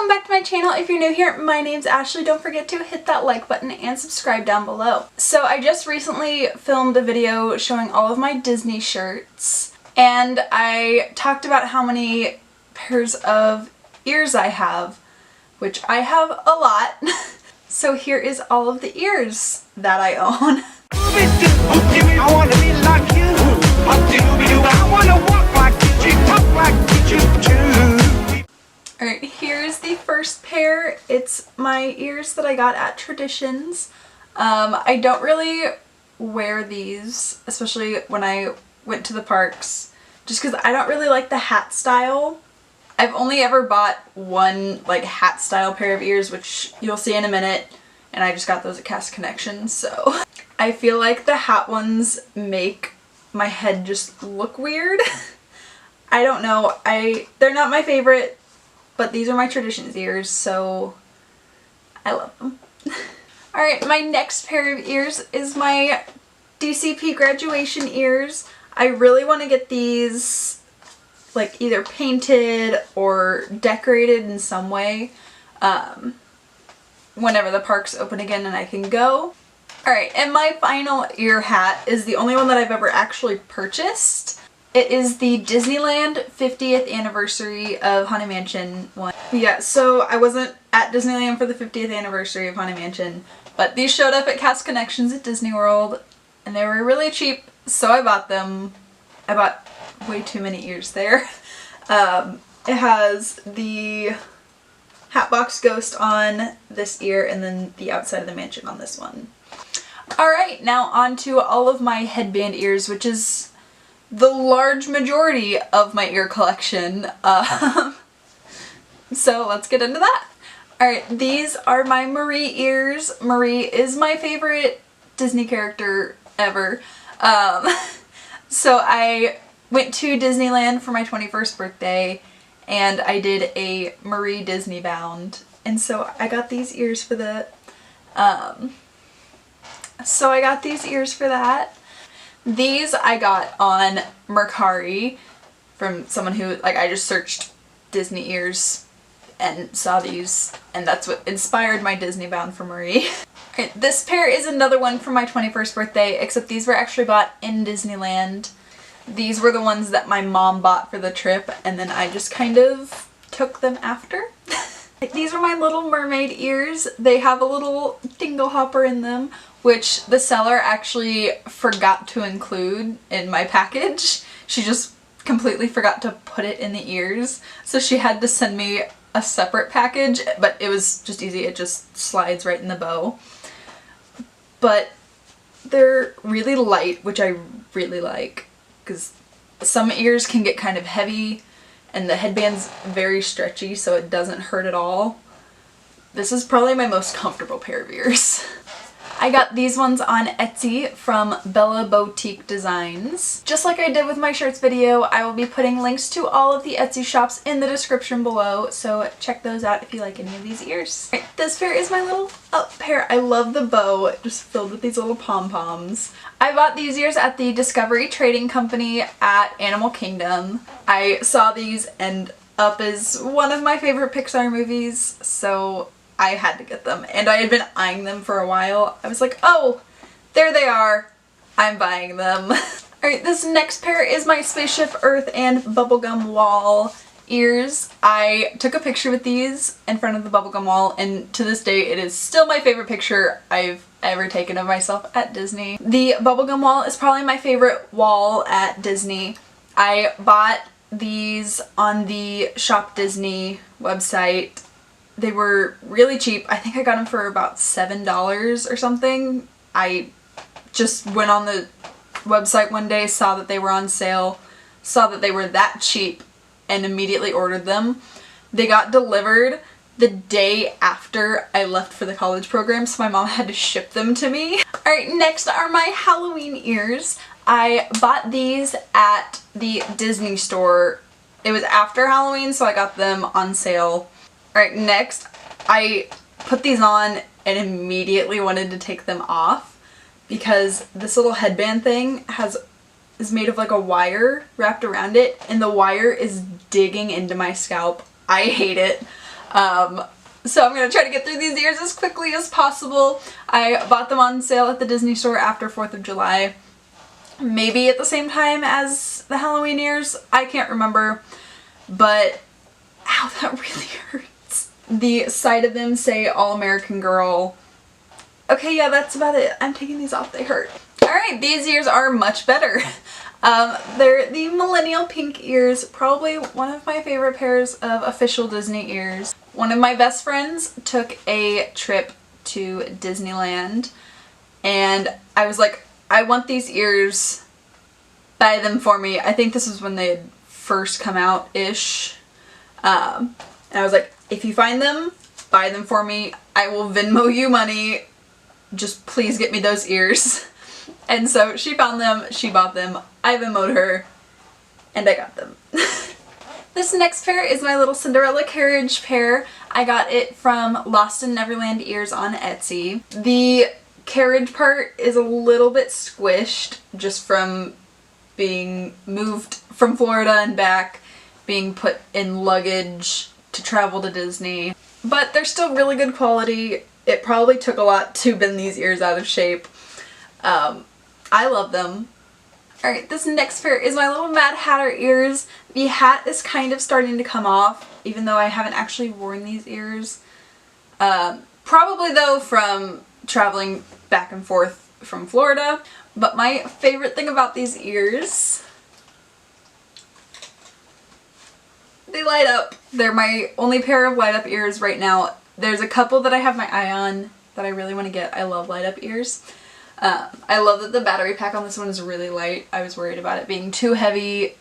welcome back to my channel. If you're new here, my name's Ashley. Don't forget to hit that like button and subscribe down below. So I just recently filmed a video showing all of my Disney shirts, and I talked about how many pairs of ears I have, which I have a lot. So here is all of the ears that I own. Alright, here's the first pair. It's my ears that I got at Traditions. I don't really wear these, especially when I went to the parks, just because I don't really like the hat style. I've only ever bought one like hat style pair of ears, which you'll see in a minute, and I just got those at Cast Connections, so I feel like the hat ones make my head just look weird. I don't know, they're not my favorite, but these are my Traditions ears, so I love them. Alright, my next pair of ears is my DCP graduation ears. I really want to get these like either painted or decorated in some way whenever the parks open again and I can go. Alright, and my final ear hat is the only one that I've ever actually purchased. It is the Disneyland 50th anniversary of Haunted Mansion one. Yeah, so I wasn't at Disneyland for the 50th anniversary of Haunted Mansion, but these showed up at Cast Connections at Disney World, and they were really cheap, so I bought them. I bought way too many ears there. It has the Hatbox Ghost on this ear and then the outside of the mansion on this one. Alright, now on to all of my headband ears, which is the large majority of my ear collection. So let's get into that. Alright, these are my Marie ears. Marie is my favorite Disney character ever. So I went to Disneyland for my 21st birthday and I did a Marie Disney bound, and so I got these ears for that. These I got on Mercari from someone who, like, I just searched Disney ears and saw these, and that's what inspired my Disney bound for Marie. Okay, this pair is another one for my 21st birthday, except these were actually bought in Disneyland. These were the ones that my mom bought for the trip, and then I just kind of took them after. These are my Little Mermaid ears. They have a little dingle hopper in them, which the seller actually forgot to include in my package. She just completely forgot to put it in the ears, so she had to send me a separate package, but it was just easy. It just slides right in the bow. But they're really light, which I really like, because some ears can get kind of heavy and the headband's very stretchy, so it doesn't hurt at all. This is probably my most comfortable pair of ears. I got these ones on Etsy from Bella Boutique Designs. Just like I did with my shirts video, I will be putting links to all of the Etsy shops in the description below, so check those out if you like any of these ears. Right, this pair is my little pair. I love the bow, just filled with these little pom-poms. I bought these ears at the Discovery Trading Company at Animal Kingdom. I saw these, and Up is one of my favorite Pixar movies, so I had to get them, and I had been eyeing them for a while. I was like, oh, there they are. I'm buying them. Alright, this next pair is my Spaceship Earth and Bubblegum Wall ears. I took a picture with these in front of the bubblegum wall, and to this day it is still my favorite picture I've ever taken of myself at Disney. The bubblegum wall is probably my favorite wall at Disney. I bought these on the Shop Disney website. They were really cheap. I think I got them for about $7 or something. I just went on the website one day, saw that they were on sale, saw that they were that cheap, and immediately ordered them. They got delivered the day after I left for the college program, so my mom had to ship them to me. Alright, next are my Halloween ears. I bought these at the Disney store. It was after Halloween, so I got them on sale. Alright, next, I put these on and immediately wanted to take them off because this little headband thing is made of like a wire wrapped around it, and the wire is digging into my scalp. I hate it. So I'm going to try to get through these ears as quickly as possible. I bought them on sale at the Disney store after 4th of July. Maybe at the same time as the Halloween ears. I can't remember. But, ow, that really hurts. The side of them say All American Girl. Okay, yeah, that's about it. I'm taking these off. They hurt. Alright, these ears are much better. They're the Millennial Pink ears. Probably one of my favorite pairs of official Disney ears. One of my best friends took a trip to Disneyland and I was like, I want these ears, buy them for me. I think this is when they had first come out-ish. And I was like, if you find them, buy them for me. I will Venmo you money. Just please get me those ears. And so she found them, she bought them, I Venmo'd her, and I got them. This next pair is my little Cinderella carriage pair. I got it from Lost in Neverland ears on Etsy. The carriage part is a little bit squished just from being moved from Florida and back, being put in luggage to travel to Disney. But they're still really good quality. It probably took a lot to bend these ears out of shape. I love them. Alright, this next pair is my little Mad Hatter ears. The hat is kind of starting to come off, even though I haven't actually worn these ears. Probably though from traveling back and forth from Florida. But my favorite thing about these ears, they light up. They're my only pair of light up ears right now. There's a couple that I have my eye on that I really want to get. I love light up ears. I love that the battery pack on this one is really light. I was worried about it being too heavy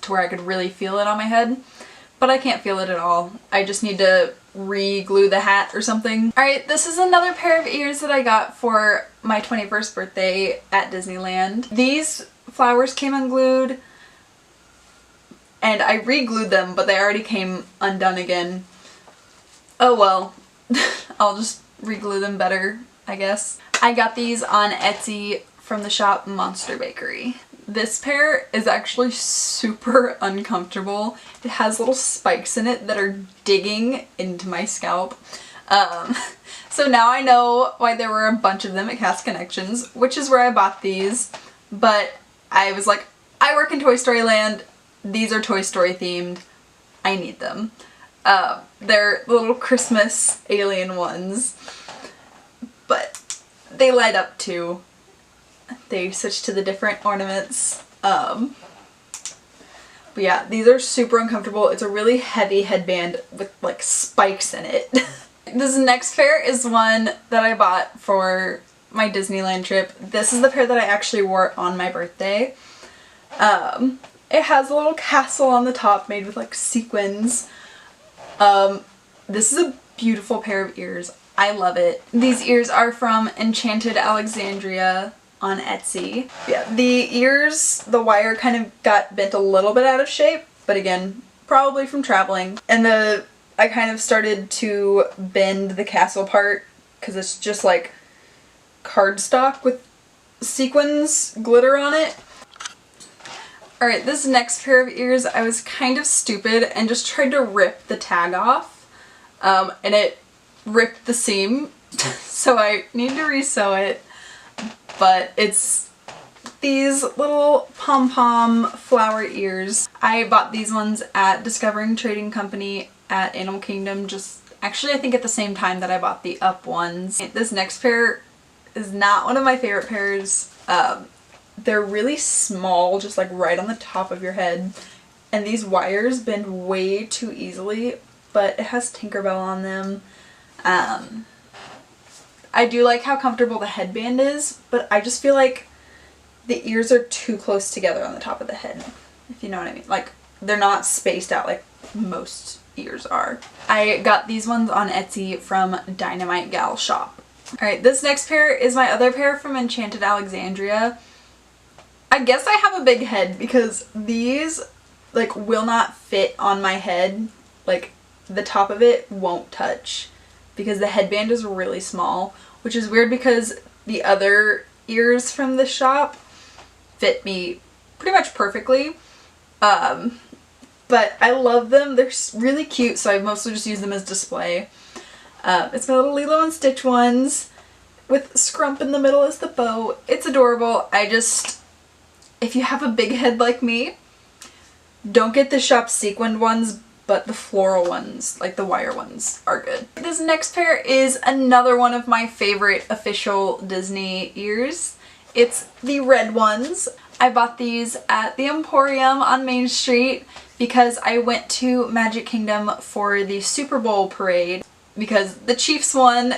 to where I could really feel it on my head, but I can't feel it at all. I just need to re-glue the hat or something. Alright, this is another pair of ears that I got for my 21st birthday at Disneyland. These flowers came unglued and I re-glued them, but they already came undone again. Oh well, I'll just re-glue them better, I guess. I got these on Etsy from the shop Monster Bakery. This pair is actually super uncomfortable. It has little spikes in it that are digging into my scalp. So now I know why there were a bunch of them at Cast Connections, which is where I bought these. But I was like, I work in Toy Story Land. These are Toy Story themed. I need them. They're little Christmas alien ones. But they light up too. They switch to the different ornaments. But yeah, these are super uncomfortable. It's a really heavy headband with like spikes in it. This next pair is one that I bought for my Disneyland trip. This is the pair that I actually wore on my birthday. It has a little castle on the top made with like sequins. This is a beautiful pair of ears. I love it. These ears are from Enchanted Alexandria on Etsy. Yeah, the ears, the wire kind of got bent a little bit out of shape, but again, probably from traveling. And I kind of started to bend the castle part because it's just like cardstock with sequins glitter on it. Alright, this next pair of ears, I was kind of stupid and just tried to rip the tag off. And it ripped the seam, so I need to resew it. But it's these little pom-pom flower ears. I bought these ones at Discovering Trading Company at Animal Kingdom, actually I think at the same time that I bought the Up ones. This next pair is not one of my favorite pairs. They're really small, just like right on the top of your head. And these wires bend way too easily, but it has Tinkerbell on them. I do like how comfortable the headband is, but I just feel like the ears are too close together on the top of the head, if you know what I mean. Like, they're not spaced out like most ears are. I got these ones on Etsy from Dynamite Gal Shop. Alright, this next pair is my other pair from Enchanted Alexandria. I guess I have a big head because these like will not fit on my head. Like, the top of it won't touch because the headband is really small, which is weird because the other ears from the shop fit me pretty much perfectly. but I love them. They're really cute, so I mostly just use them as display. It's my little Lilo and Stitch ones with Scrump in the middle as the bow. It's adorable. If you have a big head like me, don't get the shop sequined ones, but the floral ones, like the wire ones, are good. This next pair is another one of my favorite official Disney ears. It's the red ones. I bought these at the Emporium on Main Street because I went to Magic Kingdom for the Super Bowl parade because the Chiefs won,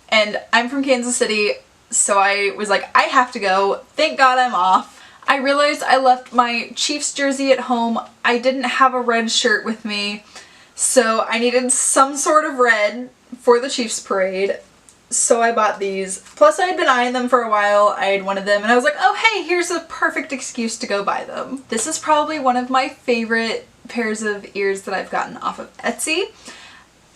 and I'm from Kansas City, so I was like, I have to go. Thank God I'm off. I realized I left my Chiefs jersey at home. I didn't have a red shirt with me, so I needed some sort of red for the Chiefs parade. So I bought these. Plus I had been eyeing them for a while. I had wanted them and I was like, oh hey, here's a perfect excuse to go buy them. This is probably one of my favorite pairs of ears that I've gotten off of Etsy.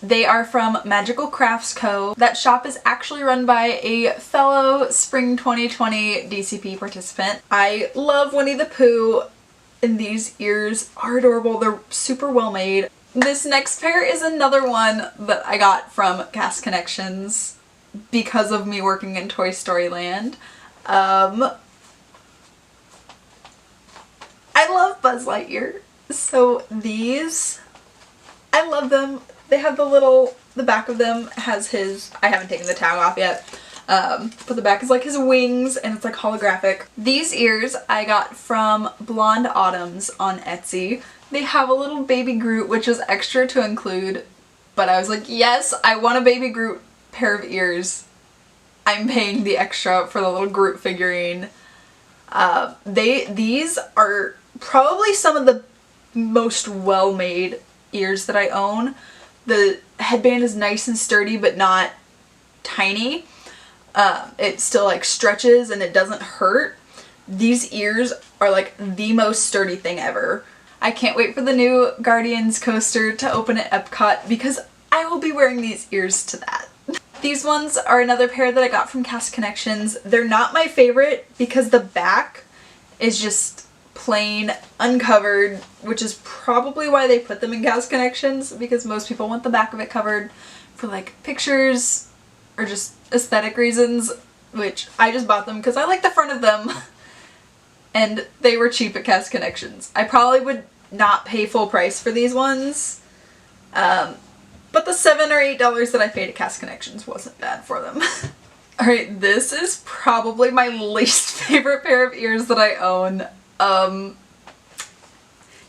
They are from Magical Crafts Co. That shop is actually run by a fellow Spring 2020 DCP participant. I love Winnie the Pooh, and these ears are adorable. They're super well made. This next pair is another one that I got from Cast Connections because of me working in Toy Story Land. I love Buzz Lightyear. So these, I love them. They have the back of them has his, I haven't taken the tag off yet, but the back is like his wings and it's like holographic. These ears I got from Blonde Autumns on Etsy. They have a little baby Groot, which is extra to include, but I was like, yes, I want a baby Groot pair of ears. I'm paying the extra for the little Groot figurine. These are probably some of the most well-made ears that I own. The headband is nice and sturdy but not tiny. It still like stretches and it doesn't hurt. These ears are like the most sturdy thing ever. I can't wait for the new Guardians coaster to open at Epcot because I will be wearing these ears to that. These ones are another pair that I got from Cast Connections. They're not my favorite because the back is just plain uncovered, which is probably why they put them in Cast Connections, because most people want the back of it covered for like pictures or just aesthetic reasons, which I just bought them because I like the front of them and they were cheap at Cast Connections. I probably would not pay full price for these ones, but the $7 or $8 that I paid at Cast Connections wasn't bad for them. Alright, this is probably my least favorite pair of ears that I own.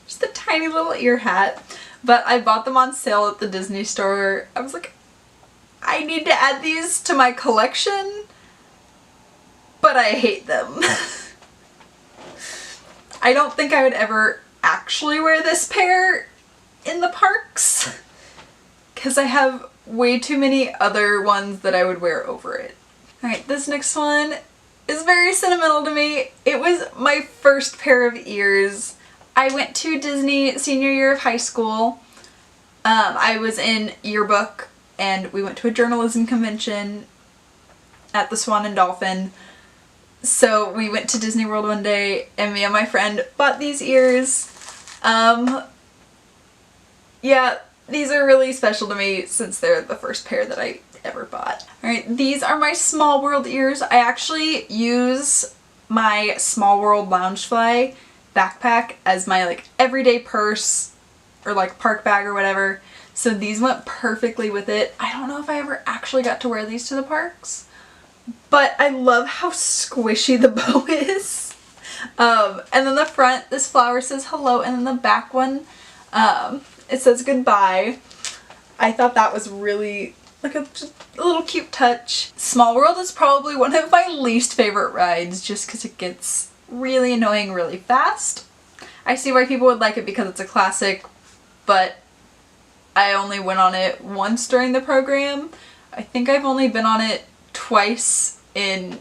Just a tiny little ear hat, but I bought them on sale at the Disney store. I was like, I need to add these to my collection, but I hate them. I don't think I would ever actually wear this pair in the parks because I have way too many other ones that I would wear over it. Alright, this next one is very sentimental to me. It was my first pair of ears. I went to Disney senior year of high school. I was in yearbook and we went to a journalism convention at the Swan and Dolphin. So we went to Disney World one day and me and my friend bought these ears. Yeah, these are really special to me since they're the first pair that I ever bought. Alright, these are my Small World ears. I actually use my Small World Loungefly backpack as my like everyday purse or like park bag or whatever. So these went perfectly with it. I don't know if I ever actually got to wear these to the parks, but I love how squishy the bow is. And then the front, this flower says hello, and then the back one, it says goodbye. I thought that was really like a little cute touch. Small World is probably one of my least favorite rides just because it gets really annoying really fast. I see why people would like it because it's a classic, but I only went on it once during the program. I think I've only been on it twice in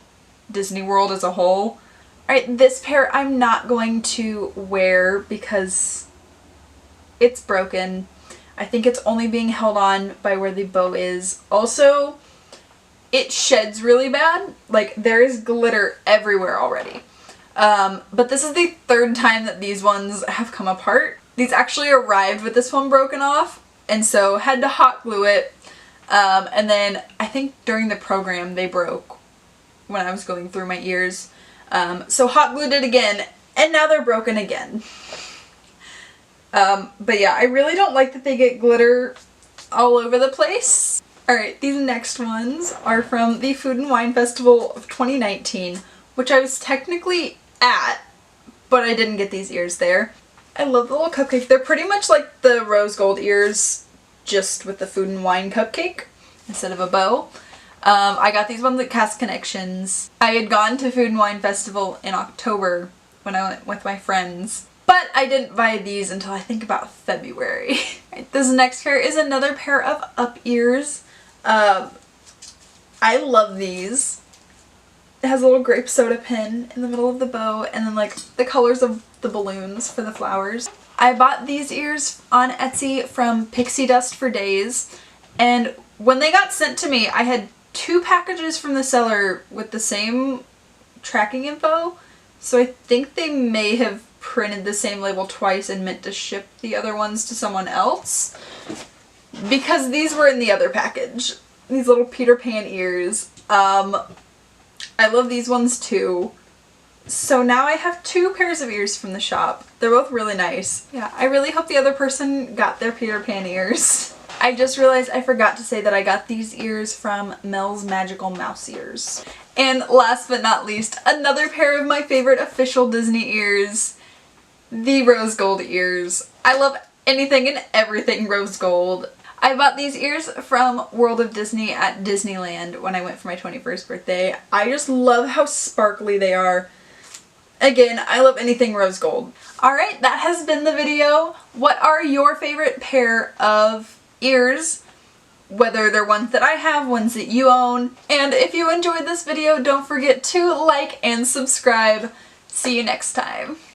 Disney World as a whole. Alright, this pair I'm not going to wear because it's broken. I think it's only being held on by where the bow is. Also, it sheds really bad. Like, there is glitter everywhere already. But this is the third time that these ones have come apart. These actually arrived with this one broken off, and so had to hot glue it. And then I think during the program they broke when I was going through my ears. So hot glued it again, and now they're broken again. But yeah, I really don't like that they get glitter all over the place. Alright, these next ones are from the Food and Wine Festival of 2019, which I was technically at, but I didn't get these ears there. I love the little cupcake. They're pretty much like the rose gold ears, just with the Food and Wine cupcake instead of a bow. I got these ones at Cast Connections. I had gone to Food and Wine Festival in October when I went with my friends, but I didn't buy these until I think about February. Right, this next pair is another pair of up ears. I love these. It has a little grape soda pin in the middle of the bow, and then like the colors of the balloons for the flowers. I bought these ears on Etsy from Pixie Dust for Days, and when they got sent to me, I had 2 packages from the seller with the same tracking info, so I think they may have printed the same label twice and meant to ship the other ones to someone else, because these were in the other package. These little Peter Pan ears. I love these ones too. So now I have 2 pairs of ears from the shop. They're both really nice. Yeah, I really hope the other person got their Peter Pan ears. I just realized I forgot to say that I got these ears from Mel's Magical Mouse Ears. And last but not least, another pair of my favorite official Disney ears, the rose gold ears. I love anything and everything rose gold. I bought these ears from World of Disney at Disneyland when I went for my 21st birthday. I just love how sparkly they are. Again, I love anything rose gold. Alright, that has been the video. What are your favorite pair of ears? Whether they're ones that I have, ones that you own. And if you enjoyed this video, don't forget to like and subscribe. See you next time.